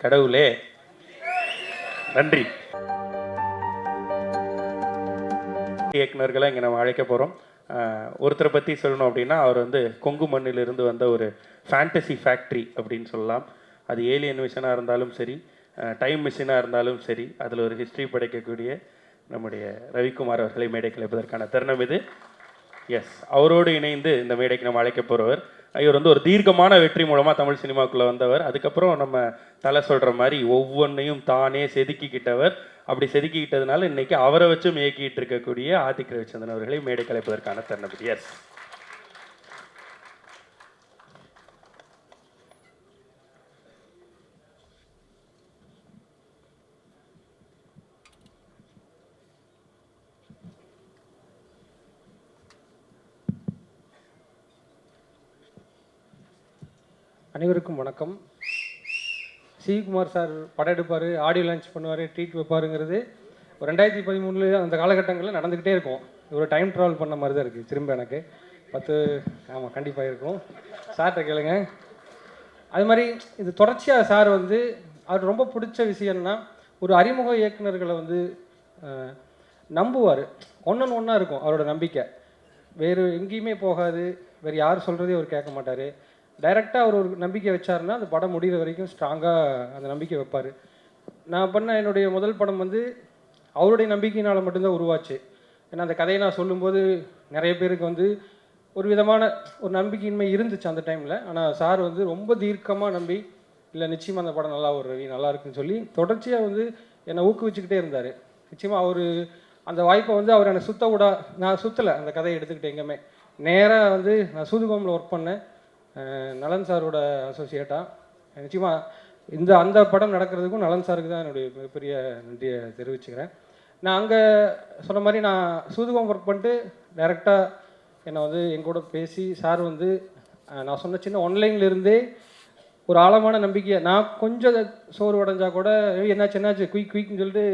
கடவுளே நன்றி. இயக்குனர்களை இங்கே நம்ம அழைக்க போகிறோம். ஒருத்தரை பற்றி சொல்லணும் அப்படின்னா அவர் வந்து கொங்கு மண்ணிலிருந்து வந்த ஒரு ஃபேண்டசி ஃபேக்ட்ரி அப்படின்னு சொல்லலாம். அது ஏலியன் மிஷனாக இருந்தாலும் சரி, டைம் மிஷினாக இருந்தாலும் சரி, அதில் ஒரு ஹிஸ்ட்ரி படைக்கக்கூடிய நம்முடைய ரவிக்குமார் அவர்களை மேடைக்கு அழைப்பதற்கான தருணம் இது. எஸ், அவரோடு இணைந்து இந்த மேடைக்கு நம்ம அழைக்க போகிறவர். இவர் வந்து ஒரு தீர்க்கமான வெற்றி மூலமாக தமிழ் சினிமாவுக்குள்ளே வந்தவர். அதுக்கப்புறம் நம்ம தலை சொல்கிற மாதிரி ஒவ்வொன்றையும் தானே செதுக்கிக்கிட்டவர். அப்படி செதுக்கிக்கிட்டதுனால இன்னைக்கு அவரை வச்சும் இயக்கிட்டு இருக்கக்கூடிய ஆதிக் ரவிச்சந்திரன் அவர்களை மேடைக்கு அழைப்பதற்கான தருணம். எஸ், அனைவருக்கும் வணக்கம். சிவகுமார் சார் படம் எடுப்பார், ஆடியோ லான்ச் பண்ணுவார், ட்ரீட் வைப்பாருங்கிறது ஒரு 2013 அந்த காலகட்டங்களில் நடந்துக்கிட்டே இருக்கும். ஒரு டைம் ட்ராவல் பண்ண மாதிரி தான் இருக்குது. திரும்ப எனக்கு 10 ஆமாம் கண்டிப்பாக இருக்கும். சார்கிட்ட கேளுங்க. அது மாதிரி இது தொடர்ச்சியாக சார் வந்து அவர் ரொம்ப பிடிச்ச விஷயம்னா ஒரு அறிமுக இயக்குநர்களை வந்து நம்புவார். ஒன்று ஒன்றா இருக்கும் அவரோட நம்பிக்கை. வேறு எங்கேயுமே போகாது, வேறு யார் சொல்கிறதையும் அவர் கேட்க மாட்டார். டைரெக்டாக அவர் ஒரு நம்பிக்கை வச்சாருன்னா அந்த படம் முடிகிற வரைக்கும் ஸ்ட்ராங்காக அந்த நம்பிக்கை வைப்பார். நான் பண்ண என்னுடைய முதல் படம் வந்து அவருடைய நம்பிக்கையினால் மட்டும்தான் உருவாச்சு. ஏன்னா அந்த கதையை நான் சொல்லும்போது நிறைய பேருக்கு வந்து ஒரு விதமான ஒரு நம்பிக்கையின்மை இருந்துச்சு அந்த டைமில். ஆனால் சார் வந்து ரொம்ப தீர்க்கமாக நம்பி, இல்லை நிச்சயமாக அந்த படம் நல்லா ஒரு ரவி நல்லா இருக்குன்னு சொல்லி தொடர்ச்சியாக வந்து என்னை ஊக்குவிச்சுக்கிட்டே இருந்தார். நிச்சயமாக அவர் அந்த வாய்ப்பை வந்து அவர் என்னை நான் சுற்றலை அந்த கதையை எடுத்துக்கிட்டு எங்கேயுமே. நேராக வந்து நான் சூதுகோமில் ஒர்க் பண்ணேன், நலன் சாரோட அசோசியேட்டாக. நிச்சயமாக அந்த படம் நடக்கிறதுக்கும் நலன் சாருக்கு தான் என்னுடைய மிகப்பெரிய நன்றியை தெரிவிச்சுக்கிறேன். நான் அங்கே சொன்ன மாதிரி நான் சூதுகம் ஒர்க் பண்ணிட்டு டைரெக்டாக என்னை வந்து எங்கூட பேசி சார் வந்து நான் சொன்ன சின்ன ஒன்லைன்லேருந்தே ஒரு ஆழமான நம்பிக்கையை, நான் கொஞ்சம் சோறு உடஞ்சா கூட என்னாச்சு குயிக்னு சொல்லிட்டு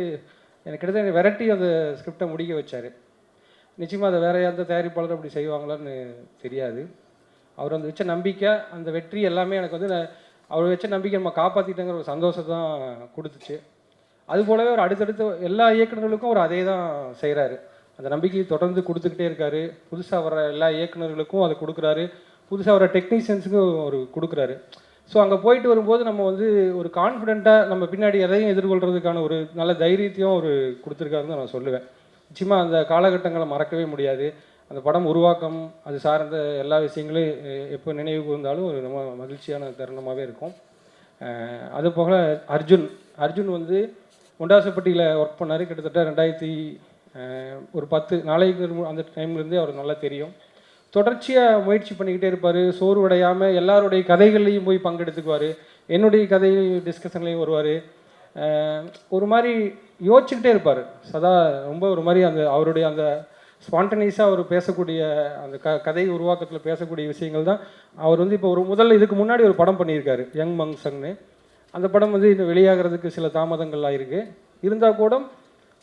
எனக்கு கிட்டத்தட்ட விரட்டி அந்த ஸ்கிரிப்டை முடிக்க வச்சார். நிச்சயமாக அதை வேறு எந்த தயாரிப்பாளரும் அப்படி செய்வாங்களான்னு தெரியாது. அவர் வந்து வச்ச நம்பிக்கை, அந்த வெற்றி எல்லாமே எனக்கு வந்து அவர் வச்ச நம்பிக்கை நம்ம காப்பாற்றிட்டேங்கிற ஒரு சந்தோஷத்தை தான் கொடுத்துச்சு. அதுபோலவே ஒரு அடுத்தடுத்த எல்லா இயக்குநர்களுக்கும் அவர் அதே தான் செய்கிறாரு. அந்த நம்பிக்கையை தொடர்ந்து கொடுத்துக்கிட்டே இருக்காரு. புதுசாக வர எல்லா இயக்குநர்களுக்கும் அதை கொடுக்குறாரு, புதுசாக வர டெக்னீஷியன்ஸுக்கும் அவர் கொடுக்குறாரு. ஸோ அங்கே போயிட்டு வரும்போது நம்ம வந்து ஒரு கான்ஃபிடெண்ட்டாக நம்ம பின்னாடி எதையும் எதிர்கொள்கிறதுக்கான ஒரு நல்ல தைரியத்தையும் அவர் கொடுத்துருக்காருன்னு நான் சொல்லுவேன். நிச்சயமாக அந்த காலகட்டங்களை மறக்கவே முடியாது. அந்த படம் உருவாக்கம், அது சார்ந்த எல்லா விஷயங்களையும் எப்போ நினைவு கூர்ந்தாலும் ஒரு ரொம்ப மகிழ்ச்சியான தருணமாகவே இருக்கும். அதுபோக அர்ஜுன் வந்து முண்டாசுப்பட்டியில் ஒர்க் பண்ணார். கிட்டத்தட்ட ஒரு 10 நாளைக்கு அந்த டைம்லேருந்தே அவர் நல்லா தெரியும். தொடர்ச்சியாக முயற்சி பண்ணிக்கிட்டே இருப்பார், சோர்வடையாமல் எல்லாருடைய கதைகள்லையும் போய் பங்கெடுத்துக்குவார். என்னுடைய கதை டிஸ்கஷன்லேயும் வருவார். ஒரு மாதிரி யோசிச்சுக்கிட்டே இருப்பார் சதா. ரொம்ப ஒரு மாதிரி அவருடைய அந்த ஸ்பான்டனியஸாக அவர் பேசக்கூடிய அந்த கதை உருவாக்கத்தில் பேசக்கூடிய விஷயங்கள் தான். அவர் வந்து இப்போ இதுக்கு முன்னாடி ஒரு படம் பண்ணியிருக்காரு, யங் மங்சங்னு. அந்த படம் வந்து இன்னும் வெளியாகிறதுக்கு சில தாமதங்கள் ஆகிருக்கு. இருந்தால் கூட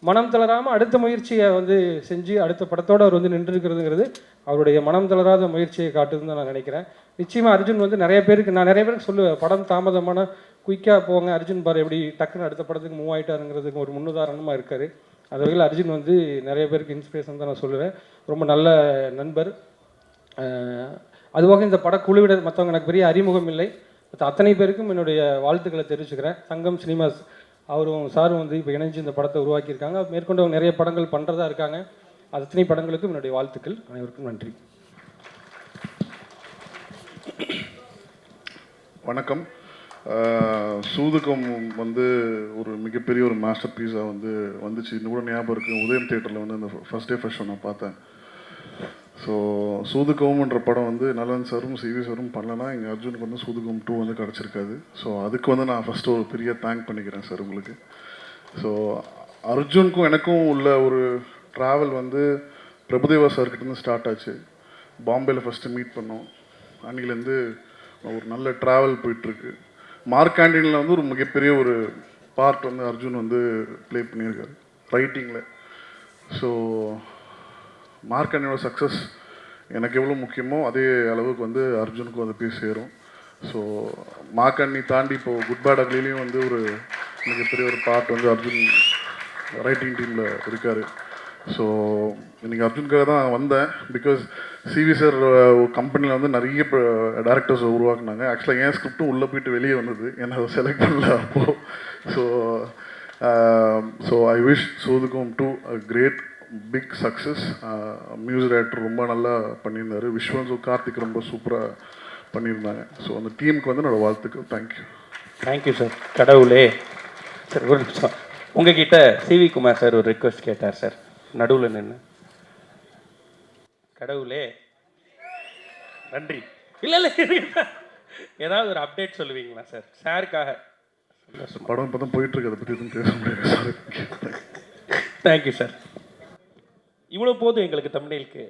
மனம் தளராமல் அடுத்த முயற்சியை வந்து செஞ்சு அடுத்த படத்தோடு அவர் வந்து நின்றுருக்கிறதுங்கிறது அவருடைய மனம் தளராத முயற்சியை காட்டுதுன்னு நான் நினைக்கிறேன். நிச்சயமாக அர்ஜுன் வந்து நிறைய பேருக்கு சொல்லுவேன், படம் தாமதமான குயிக்காக போங்க, அர்ஜுன் பாரு எப்படி டக்குன்னு அடுத்த படத்துக்கு மூவ் ஆகிட்டாருங்கிறதுக்கு ஒரு முன்னுதாரணமாக இருக்கார். அது வகையில் அர்ஜுன் வந்து நிறைய பேருக்கு இன்ஸ்பிரேஷன் தான் நான் சொல்லுவேன். ரொம்ப நல்ல நண்பர். அதுபோக இந்த படக்குழுவினர் மற்றவங்க எனக்கு பெரிய அறிமுகம் இல்லை. அத்தனை பேருக்கும் என்னுடைய வாழ்த்துக்களை தெரிவிச்சுக்கிறேன். சங்கம் சினிமாஸ் அவரும் சாரும் வந்து இப்போ இணைஞ்சு இந்த படத்தை உருவாக்கியிருக்காங்க. மேற்கொண்டு அவங்க நிறைய படங்கள் பண்ணுறதா இருக்காங்க. அத்தனை படங்களுக்கும் என்னுடைய வாழ்த்துக்கள். அனைவருக்கும் நன்றி. வணக்கம். சூதுகம் வந்து ஒரு மிகப்பெரிய ஒரு மாஸ்டர் பீஸாக வந்துச்சு. இன்னும் கூட ஞாபகம் இருக்குது, உதயம் தியேட்டரில் வந்து அந்த ஃபஸ்ட் ஷோ நான் பார்த்தேன். ஸோ சூதுகம்ன்ற படம் வந்து நலன் சாரும் சிவி சாரும் பண்ணலன்னா எங்கள் அர்ஜுனுக்கு வந்து சூதுகம் 2 வந்து கிடச்சிருக்காது. ஸோ அதுக்கு வந்து நான் ஃபஸ்ட்டு ஒரு பெரிய தேங்க் பண்ணிக்கிறேன் சார் உங்களுக்கு. ஸோ அர்ஜுனுக்கும் எனக்கும் உள்ள ஒரு ட்ராவல் வந்து பிரபுதேவா சார்கிட்டேருந்து ஸ்டார்ட் ஆச்சு. பாம்பேயில் ஃபஸ்ட்டு மீட் பண்ணோம். அன்றைக்கிலேருந்து ஒரு நல்ல ட்ராவல் போயிட்டுருக்கு. மார்க் ஆண்டனியில் வந்து ஒரு மிகப்பெரிய ஒரு பார்ட் வந்து அர்ஜுன் வந்து ப்ளே பண்ணியிருக்காரு ரைட்டிங்கில். ஸோ மார்க் ஆண்டனியோட சக்ஸஸ் எனக்கு எவ்வளோ முக்கியமோ அதே அளவுக்கு வந்து அர்ஜுனுக்கும் அது போய் சேரும். ஸோ மாக்கண்ணி தாண்டி இப்போது குட் பேட் அக்லிலையும் வந்து ஒரு மிகப்பெரிய ஒரு பார்ட் வந்து அர்ஜுன் ரைட்டிங் டீமில் இருக்கார். ஸோ இன்றைக்கி அர்ஜுனுக்காக தான் வந்தேன். பிகாஸ் சிவி சார் கம்பெனியில் வந்து நிறைய டேரக்டர்ஸ் உருவாக்குனாங்க. ஆக்சுவலாக என் ஸ்கிரிப்டும் உள்ளே போயிட்டு வெளியே வந்தது, என்னை அதை செலக்ட் பண்ணல அப்போது. ஸோ ஐ விஷ் சூதுக்கும் to a great big success. Music director ரொம்ப நல்லா பண்ணியிருந்தார். விஸ்வன்ஸும் கார்த்திக் ரொம்ப சூப்பராக பண்ணியிருந்தாங்க. ஸோ அந்த டீமுக்கு வந்து என்னோடய வாழ்த்துக்கள். தேங்க்யூ. Thank you sir. கடவுளே சார், ஒரு நிமிஷம். உங்ககிட்ட சிவி குமார் சார் ஒரு ரிக்வெஸ்ட் கேட்டார் சார், நடுவில் நின்று. கடவுளே நன்றி. இல்லை இல்லை, ஏதாவது ஒரு அப்டேட் சொல்லுவீங்களா சார் சாருக்காக? படம் இப்போ தான் போயிட்டுருக்கு, அதை பற்றி எதுவும் பேச முடியாது சார். Thank you sir. இவ்வளோ போதும் எங்களுக்கு தமிழுக்கு.